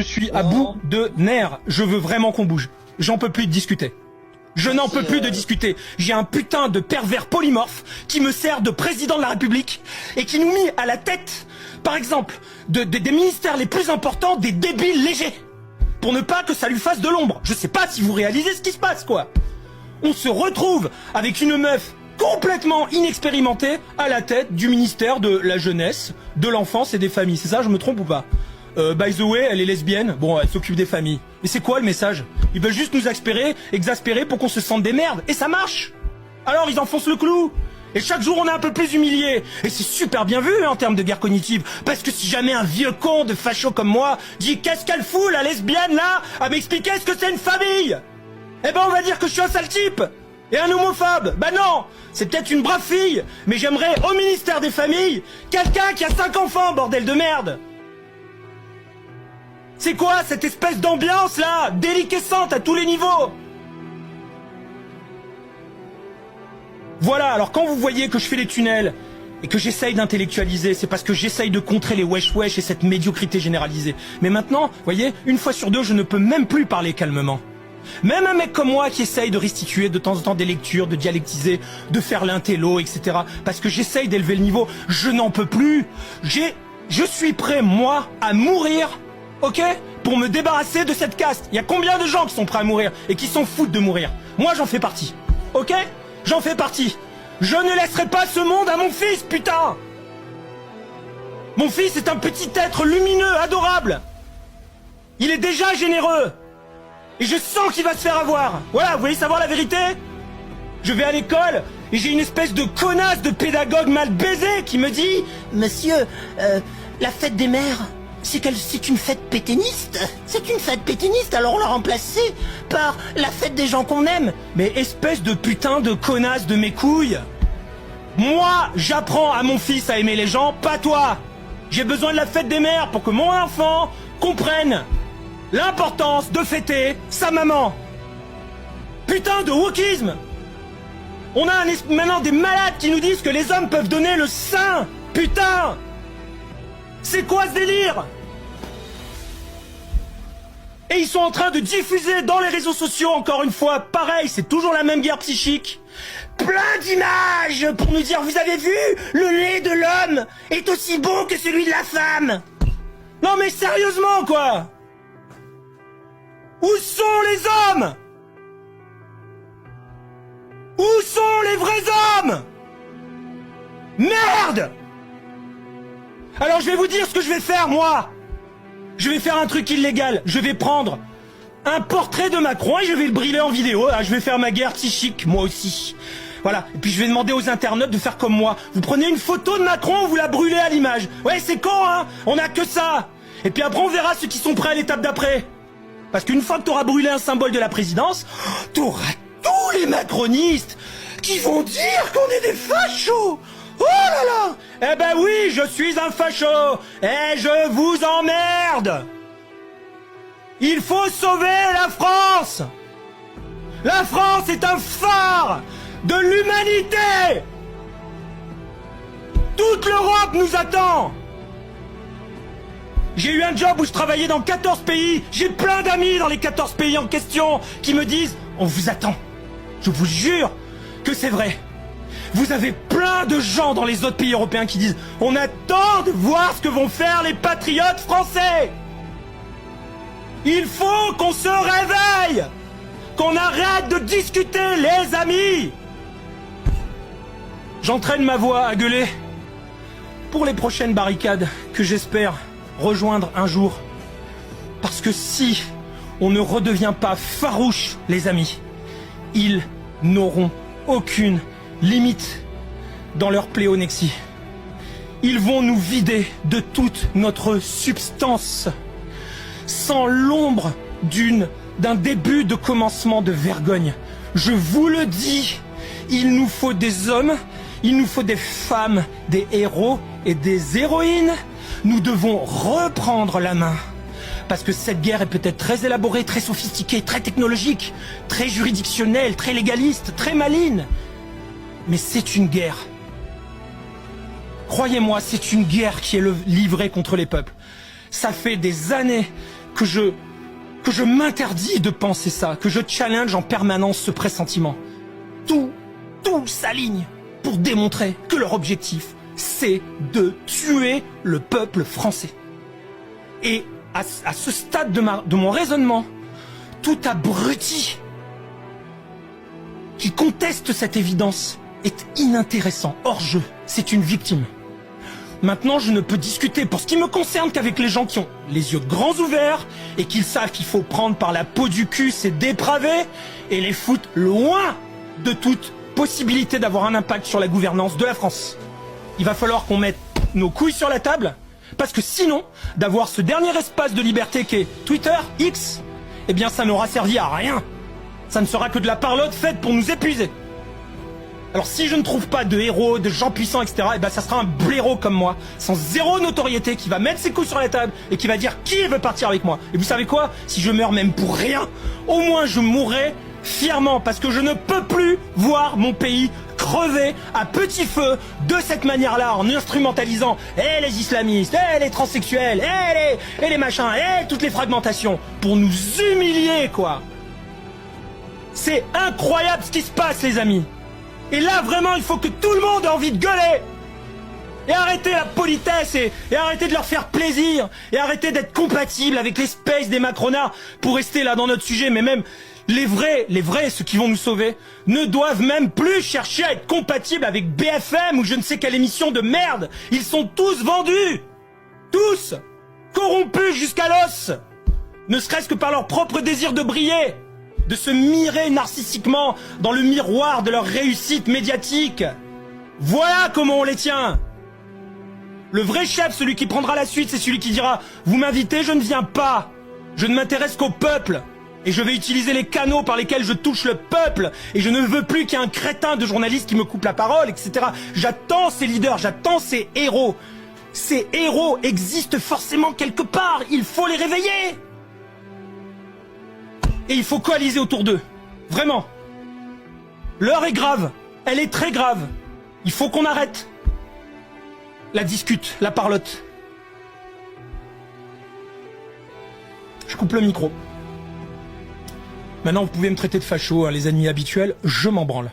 Je suis à bout de nerfs. Je veux vraiment qu'on bouge. J'en peux plus de discuter. Je n'en peux plus de discuter. J'ai un putain de pervers polymorphe qui me sert de président de la République et qui nous met à la tête, par exemple, des ministères les plus importants des débiles légers. Pour ne pas que ça lui fasse de l'ombre. Je sais pas si vous réalisez ce qui se passe, quoi. On se retrouve avec une meuf complètement inexpérimentée à la tête du ministère de la jeunesse, de l'enfance et des familles. C'est ça, je me trompe ou pas? By the way, elle est lesbienne. Bon, elle s'occupe des familles. Mais c'est quoi le message? Ils veulent juste nous exaspérer pour qu'on se sente des merdes. Et ça marche. Alors ils enfoncent le clou. Et chaque jour on est un peu plus humilié. Et c'est super bien vu en termes de guerre cognitive. Parce que si jamais un vieux con de facho comme moi dit qu'est-ce qu'elle fout la lesbienne là à m'expliquer ce que c'est une famille, eh ben on va dire que je suis un sale type. Et un homophobe. Bah non, c'est peut-être une brave fille. Mais j'aimerais au ministère des familles quelqu'un qui a 5 enfants, bordel de merde. C'est quoi cette espèce d'ambiance là, déliquescente à tous les niveaux? Voilà, alors quand vous voyez que je fais les tunnels et que j'essaye d'intellectualiser, c'est parce que j'essaye de contrer les wesh-wesh et cette médiocrité généralisée. Mais maintenant, vous voyez, une fois sur deux, je ne peux même plus parler calmement. Même un mec comme moi qui essaye de restituer de temps en temps des lectures, de dialectiser, de faire l'intello, etc. Parce que j'essaye d'élever le niveau, je n'en peux plus. Je suis prêt, moi, à mourir, ok, pour me débarrasser de cette caste. Il y a combien de gens qui sont prêts à mourir et qui s'en foutent de mourir? Moi, j'en fais partie, ok? J'en fais partie. Je ne laisserai pas ce monde à mon fils, putain! Mon fils est un petit être lumineux, adorable. Il est déjà généreux. Et je sens qu'il va se faire avoir. Voilà, vous voulez savoir la vérité? Je vais à l'école et j'ai une espèce de connasse de pédagogue mal baisé qui me dit « Monsieur, la fête des mères, c'est une fête pétainiste. C'est une fête pétainiste, alors on l'a remplacée par la fête des gens qu'on aime. » Mais espèce de putain de connasse de mes couilles. Moi, j'apprends à mon fils à aimer les gens, pas toi. J'ai besoin de la fête des mères pour que mon enfant comprenne l'importance de fêter sa maman. Putain de wokisme. On a maintenant des malades qui nous disent que les hommes peuvent donner le sein. Putain. C'est quoi ce délire? Et ils sont en train de diffuser dans les réseaux sociaux, encore une fois, pareil, c'est toujours la même guerre psychique. Plein d'images pour nous dire, vous avez vu, le lait de l'homme est aussi bon que celui de la femme. Non mais sérieusement quoi? Où sont les hommes? Où sont les vrais hommes? Merde! Alors je vais vous dire ce que je vais faire, moi. Je vais faire un truc illégal. Je vais prendre un portrait de Macron et je vais le brûler en vidéo. Ah, je vais faire ma guerre psychique, moi aussi. Voilà. Et puis je vais demander aux internautes de faire comme moi. Vous prenez une photo de Macron, vous la brûlez à l'image. Ouais, c'est con, hein. On a que ça. Et puis après, on verra ceux qui sont prêts à l'étape d'après. Parce qu'une fois que t'auras brûlé un symbole de la présidence, t'auras tous les macronistes qui vont dire qu'on est des fachos. Oh là là! Eh ben oui, je suis un facho. Et je vous emmerde. Il faut sauver la France. La France est un phare de l'humanité. Toute l'Europe nous attend. J'ai eu un job où je travaillais dans 14 pays. J'ai plein d'amis dans les 14 pays en question qui me disent « On vous attend ». Je vous jure que c'est vrai. Vous avez plein de gens dans les autres pays européens qui disent « On attend de voir ce que vont faire les patriotes français ». Il faut qu'on se réveille. Qu'on arrête de discuter, les amis. J'entraîne ma voix à gueuler pour les prochaines barricades que j'espère rejoindre un jour. Parce que si on ne redevient pas farouche, les amis, ils n'auront aucune limite dans leur pléonexie. Ils vont nous vider de toute notre substance, sans l'ombre d'un début de commencement de vergogne. Je vous le dis, il nous faut des hommes, il nous faut des femmes, des héros et des héroïnes. Nous devons reprendre la main. Parce que cette guerre est peut-être très élaborée, très sophistiquée, très technologique, très juridictionnelle, très légaliste, très maligne. Mais c'est une guerre. Croyez-moi, c'est une guerre qui est livrée contre les peuples. Ça fait des années que je m'interdis de penser ça, que je challenge en permanence ce pressentiment. Tout s'aligne pour démontrer que leur objectif, c'est de tuer le peuple français. Et à ce stade de mon raisonnement, tout abruti qui conteste cette évidence est inintéressant, hors jeu, c'est une victime. Maintenant, je ne peux discuter pour ce qui me concerne qu'avec les gens qui ont les yeux grands ouverts et qui savent qu'il faut prendre par la peau du cul ces dépravés et les foutre loin de toute possibilité d'avoir un impact sur la gouvernance de la France. Il va falloir qu'on mette nos couilles sur la table, parce que sinon, d'avoir ce dernier espace de liberté qu'est Twitter, X, eh bien ça n'aura servi à rien. Ça ne sera que de la parlotte faite pour nous épuiser. Alors si je ne trouve pas de héros, de gens puissants, etc., eh ben ça sera un blaireau comme moi, sans zéro notoriété, qui va mettre ses couilles sur la table et qui va dire qui veut partir avec moi. Et vous savez quoi? Si je meurs même pour rien, au moins je mourrai fièrement, parce que je ne peux plus voir mon pays crever à petit feu de cette manière-là, en instrumentalisant les islamistes, les transsexuels, et les machins, et toutes les fragmentations, pour nous humilier, quoi. C'est incroyable ce qui se passe, les amis. Et là, vraiment, il faut que tout le monde ait envie de gueuler. Et arrêter la politesse, et arrêter de leur faire plaisir, et arrêter d'être compatible avec l'espèce des macronards pour rester là dans notre sujet. Mais même les vrais, ceux qui vont nous sauver, ne doivent même plus chercher à être compatibles avec BFM ou je ne sais quelle émission de merde. Ils sont tous vendus. Tous. Corrompus jusqu'à l'os. Ne serait-ce que par leur propre désir de briller. De se mirer narcissiquement dans le miroir de leur réussite médiatique. Voilà comment on les tient. Le vrai chef, celui qui prendra la suite, c'est celui qui dira « Vous m'invitez, je ne viens pas. Je ne m'intéresse qu'au peuple. Et je vais utiliser les canaux par lesquels je touche le peuple. Et je ne veux plus qu'il y ait un crétin de journaliste qui me coupe la parole, etc. » J'attends ces leaders, j'attends ces héros. Ces héros existent forcément quelque part. Il faut les réveiller. Et il faut coaliser autour d'eux. Vraiment. L'heure est grave. Elle est très grave. Il faut qu'on arrête la discute, la parlotte. Je coupe le micro. Maintenant, vous pouvez me traiter de facho, hein, les ennemis habituels, je m'en branle.